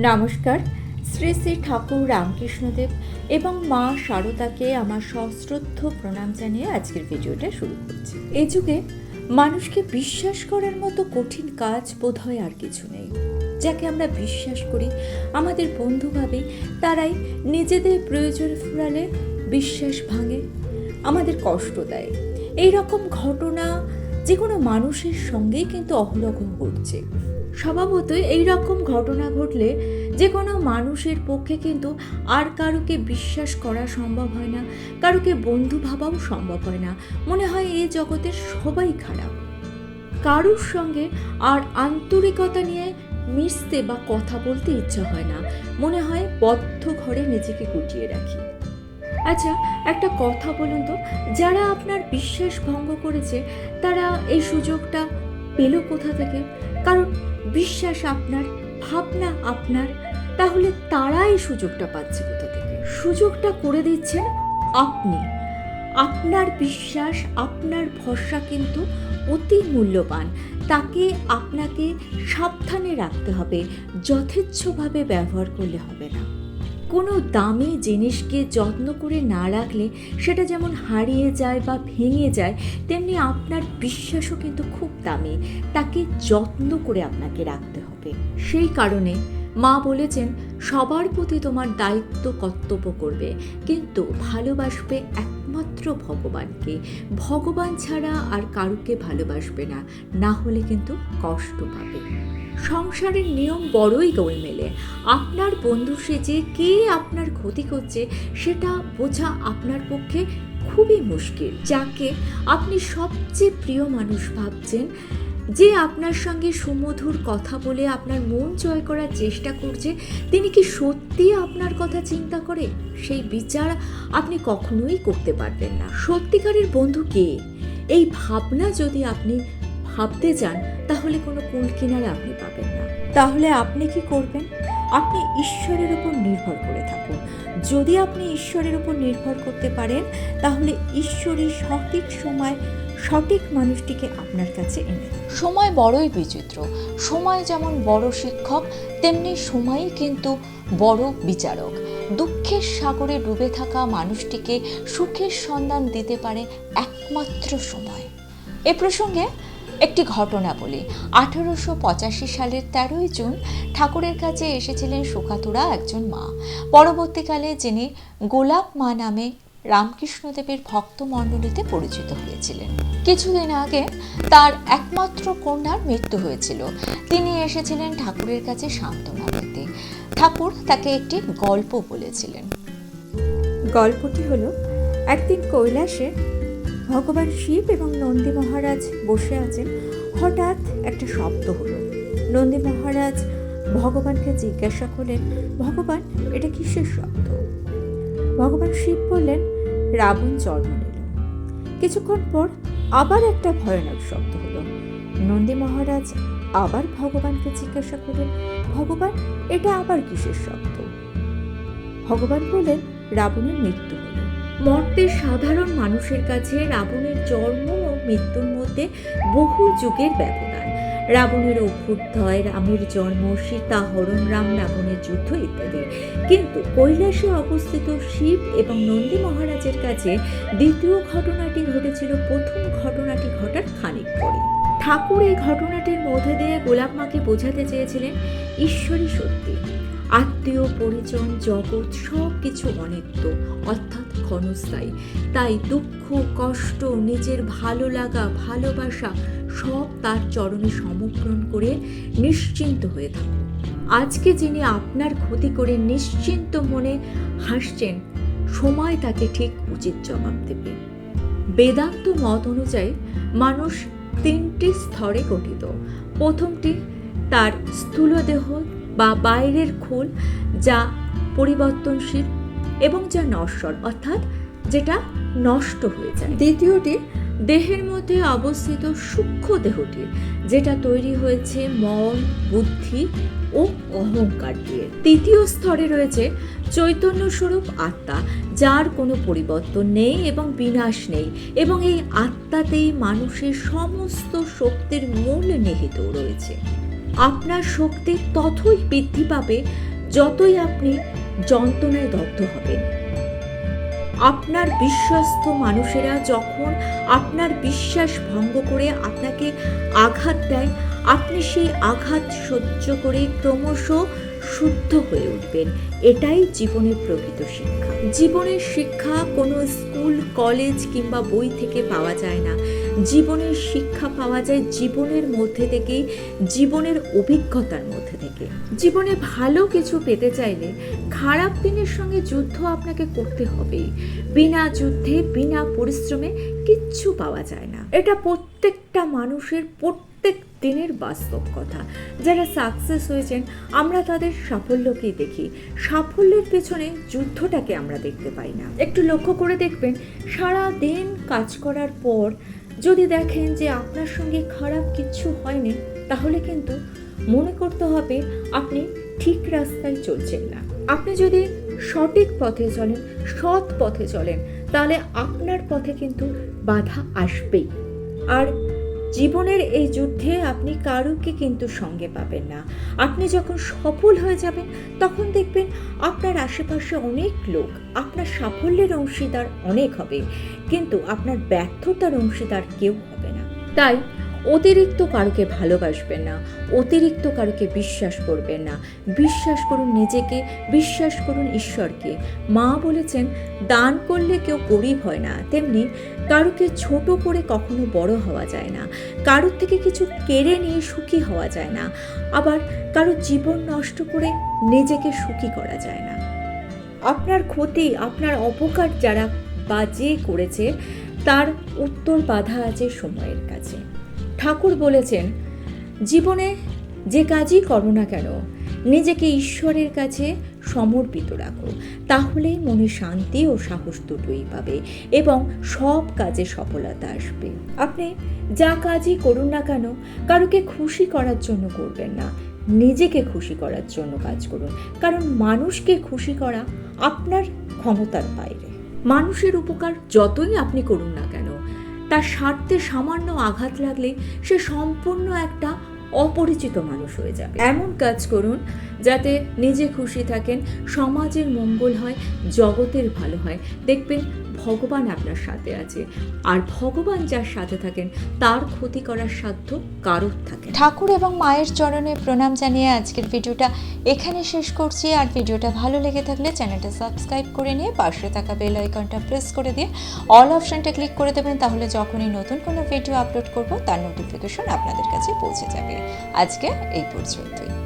নমস্কার। শ্রী শ্রী ঠাকুর রামকৃষ্ণদেব এবং মা শারদাকে আমার সশ্রদ্ধ প্রণাম জানিয়ে আজকের ভিডিওটা শুরু করছি। এই যুগে মানুষকে বিশ্বাস করার মতো কঠিন কাজ বোধহয় আর কিছু নেই। যাকে আমরা বিশ্বাস করি, আমাদের বন্ধু ভাবি, তারাই নিজেদের প্রয়োজন ফুরালে বিশ্বাস ভাঙে, আমাদের কষ্ট দেয়। এই রকম ঘটনা যে কোনো মানুষের সঙ্গেই কিন্তু অহরহ ঘটছে। স্বভাবতই এই রকম ঘটনা ঘটলে যে কোনো মানুষের পক্ষে কিন্তু আর কারোকে বিশ্বাস করা সম্ভব হয় না, কারোকে বন্ধু ভাবাও সম্ভব হয় না। মনে হয় এই জগতের সবাই খারাপ। কারোর সঙ্গে আর আন্তরিকতা নিয়ে মিশতে বা কথা বলতে ইচ্ছা হয় না, মনে হয় বদ্ধ ঘরে নিজেকে গুটিয়ে রাখি। আচ্ছা, একটা কথা বলুন তো, যারা আপনার বিশ্বাস ভঙ্গ করেছে তারা এই সুযোগটা পেল কোথা থেকে? কারণ বিশ্বাস আপনার, ভাবনা আপনার, তাহলে তারা এই সুযোগটা পাচ্ছে কোথা থেকে? সুযোগটা করে দিচ্ছেন আপনি। আপনার বিশ্বাস, আপনার ভরসা কিন্তু অতি মূল্যবান। তাকে আপনাকে সাবধানে রাখতে হবে, যথেচ্ছভাবে ব্যবহার করলে হবে না। কোনো দামি জিনিসকে যত্ন করে না রাখলে সেটা যেমন হারিয়ে যায় বা ভেঙে যায়, তেমনি আপনার বিশ্বাসও কিন্তু খুব দামি। তাকে যত্ন করে আপনাকে রাখতে হবে। সেই কারণে মা বলেছেন, সবার প্রতি তোমার দায়িত্ব কর্তব্য করবে, কিন্তু ভালোবাসবে একমাত্র ভগবানকে। ভগবান ছাড়া আর কারুকে ভালোবাসবে না, না হলে কিন্তু কষ্ট পাবে। সংসারের নিয়ম বড়ই গোলমেলে। আপনার বন্ধু সেজে কে আপনার ক্ষতি করছে সেটা বোঝা আপনার পক্ষে খুবই মুশকিল। যাকে আপনি সবচেয়ে প্রিয় মানুষ ভাবছেন, যে আপনার সঙ্গে সুমধুর কথা বলে আপনার মন জয় করার চেষ্টা করছে, তিনি কি সত্যি আপনার কথা চিন্তা করে? সেই বিচার আপনি কখনোই করতে পারবেন না। সত্যিকারের বন্ধু কে, এই ভাবনা যদি আপনি ভাবতে চান, তাহলে কোনো কুল কিনারে আপনি পাবেন না। তাহলে আপনি কি করবেন? আপনি ঈশ্বরের উপর নির্ভর করে থাকুন। যদি আপনি ঈশ্বরের উপর নির্ভর করতে পারেন, তাহলে ঈশ্বরই সঠিক সময় সঠিক মানুষটিকে আপনার কাছে এনে দেন। সময় বড়ই বিচিত্র। সময় যেমন বড় শিক্ষক, তেমনি সময়ই কিন্তু বড় বিচারক। দুঃখের সাগরে ডুবে থাকা মানুষটিকে সুখের সন্ধান দিতে পারে একমাত্র সময়। এ প্রসঙ্গে একটি ঘটনা বলি। 1885 সালের 13ই জুন ঠাকুরের কাছে এসেছিলেন সুখাতুরা একজন মা। পরবর্তীকালে যিনি গোলাপ মা নামে রামকৃষ্ণদেবের ভক্তমণ্ডলীতে পরিচিত হয়েছিলেন। কিছুদিন আগে তার একমাত্র কন্যার মৃত্যু হয়েছিল। তিনি এসেছিলেন ঠাকুরের কাছে সান্ত্বনা পেতে। ঠাকুর তাকে একটি গল্প বলেছিলেন। গল্পটি হলো, একদিন কৈলাসে ভগবান শিব এবং নন্দী মহারাজ বসে আছেন। হঠাৎ একটা শব্দ হলো। নন্দী মহারাজ ভগবানকে জিজ্ঞাসা করলেন, ভগবান, এটা কিসের শব্দ? ভগবান শিব বললেন, রাবণ জন্ম নিল। কিছুক্ষণ পর আবার একটা ভয়ানক শব্দ হলো। নন্দী মহারাজ আবার ভগবানকে জিজ্ঞাসা করলেন, ভগবান, এটা আবার কিসের শব্দ? ভগবান বললেন, রাবণের মৃত্যু হলো। মর্তের সাধারণ মানুষের কাছে রাবণের জন্ম ও মৃত্যুর মধ্যে বহু যুগের ব্যবধান। রাবণের অভ্যুদয়, রামের জন্ম, সীতা হরণ, রাম রাবণের যুদ্ধ ইত্যাদি। কিন্তু কৈলাসে অবস্থিত শিব এবং নন্দী মহারাজের কাছে দ্বিতীয় ঘটনাটি ঘটেছিল প্রথম ঘটনাটি ঘটার খানিক পরে। ঠাকুর এই ঘটনাটির মধ্যে দিয়ে গোলাপ মাকে বোঝাতে চেয়েছিলেন, ঈশ্বরই সত্যি, আত্মীয় পরিজন জগৎ সব কিছু অনিত্য, অর্থাৎ ক্ষণস্থায়ী। তাই দুঃখ, কষ্ট, নিজের ভালো লাগা, ভালোবাসা সব তার চরণে সমর্পণ করে নিশ্চিন্ত হয়ে থাকুন। আজকে যিনি আপনার ক্ষতি করে নিশ্চিন্ত মনে হাসছেন, সময় তাকে ঠিক উচিত জবাব দেবে। বেদান্ত মত অনুযায়ী মানুষ 3টি স্তরে গঠিত। প্রথমটি তার স্থূল দেহ বা বাইরের খোল, যা পরিবর্তনশীল এবং যা নশ্বর, অর্থাৎ যেটা নষ্ট হয়ে যায়। দ্বিতীয়টি দেহের মধ্যে অবস্থিত সূক্ষ্ম দেহটি, যেটা তৈরি হয়েছে মন, বুদ্ধি ও অহংকার দিয়ে। তৃতীয় স্তরে রয়েছে চৈতন্য স্বরূপ আত্মা, যার কোনো পরিবর্তন নেই এবং বিনাশ নেই, এবং এই আত্মাতেই মানুষের সমস্ত শক্তির মূল নিহিত রয়েছে। আপনার শক্তি ততই বৃদ্ধি পাবে যতই আপনি যন্ত্রণায় দগ্ধ হবেন। আপনার বিশ্বস্ত মানুষেরা যখন আপনার বিশ্বাস ভঙ্গ করে আপনাকে আঘাত দেয়, আপনি সেই আঘাত সহ্য করে ক্রমশ শুদ্ধ হয়ে উঠবেন। এটাই জীবনের প্রকৃত শিক্ষা। জীবনের শিক্ষা কোনো স্কুল, কলেজ কিংবা বই থেকে পাওয়া যায় না। জীবনের শিক্ষা পাওয়া যায় জীবনের মধ্যে থেকেই, জীবনের অভিজ্ঞতার মধ্যে থেকে। জীবনে ভালো কিছু পেতে চাইলে খারাপ দিনের সঙ্গে যুদ্ধ আপনাকে করতে হবে। বিনা যুদ্ধে, বিনা পরিশ্রমে কিচ্ছু পাওয়া যায় না। এটা প্রত্যেকটা মানুষের প্রত্যেক দিনের বাস্তব কথা। যারা সাকসেস হয়েছেন আমরা তাদের সাফল্যকেই দেখি, সাফল্যের পেছনে যুদ্ধটাকে আমরা দেখতে পাই না। একটু লক্ষ্য করে দেখবেন, সারা দিন কাজ করার পর যদি দেখেন যে আপনার সঙ্গে খারাপ কিচ্ছু হয়নি, তাহলে কিন্তু মনে করতে হবে আপনি ঠিক রাস্তায় চলছেন না। আপনি যদি সঠিক পথে চলেন, সৎ পথে চলেন, তাহলে আপনার পথে কিন্তু বাধা আসবেই। আর জীবনের এই যুদ্ধে আপনি কারোকে কিন্তু সঙ্গে পাবেন না। আপনি যখন সফল হয়ে যাবেন তখন দেখবেন আপনার আশেপাশে অনেক লোক আপনার সাফল্যের অংশীদার অনেক হবে, কিন্তু আপনার ব্যর্থতার অংশীদার কেউ হবে না। তাই অতিরিক্ত কারোকে ভালোবাসবেন না, অতিরিক্ত কারোকে বিশ্বাস করবেন না। বিশ্বাস করুন নিজেকে, বিশ্বাস করুন ঈশ্বরকে। মা বলেছেন, দান করলে কেউ গরিব হয় না, তেমনি কারোকে ছোট করে কখনো বড় হওয়া যায় না। কারোর থেকে কিছু কেড়ে নিয়ে সুখী হওয়া যায় না, আবার কারো জীবন নষ্ট করে নিজেকে সুখী করা যায় না। আপনার ক্ষতি, আপনার অপকার যারা বা যে করেছে তার উত্তর বাধা আছে সময়ের কাছে। ঠাকুর বলেছেন, জীবনে যে কাজই করো না কেন নিজেকে ঈশ্বরের কাছে সমর্পিত রাখো, তাহলেই মনে শান্তি ও সাহস দুটোই পাবে এবং সব কাজে সফলতা আসবে। আপনি যা কাজই করুন না কেন কারোকে খুশি করার জন্য করবেন না, নিজেকে খুশি করার জন্য কাজ করুন। কারণ মানুষকে খুশি করা আপনার ক্ষমতার বাইরে। মানুষের উপকার যতই আপনি করুন না কেন, তার স্বার্থে সামান্য আঘাত লাগলে সে সম্পূর্ণ একটা অপরিচিত মানুষ হয়ে যাবে। এমন কাজ করুন যাতে নিজে খুশি থাকেন, সমাজের মঙ্গল হয়, জগতের ভালো হয়। দেখবেন ভগবান আপনার সাথে আছে, আর ভগবান যার সাথে থাকেন তার ক্ষতি করার সাধ্য কারোর থাকে না। ঠাকুর এবং মায়ের চরণে প্রণাম জানিয়ে আজকের ভিডিওটা এখানে শেষ করছি। আর ভিডিওটা ভালো লেগে থাকলে চ্যানেলটা সাবস্ক্রাইব করে নিয়ে পাশে থাকা বেল আইকনটা প্রেস করে দিয়ে অল অপশনটা ক্লিক করে দেবেন, তাহলে যখনই নতুন কোনো ভিডিও আপলোড করব তার নোটিফিকেশন আপনাদের কাছে পৌঁছে যাবে। আজকে এই পর্যন্তই।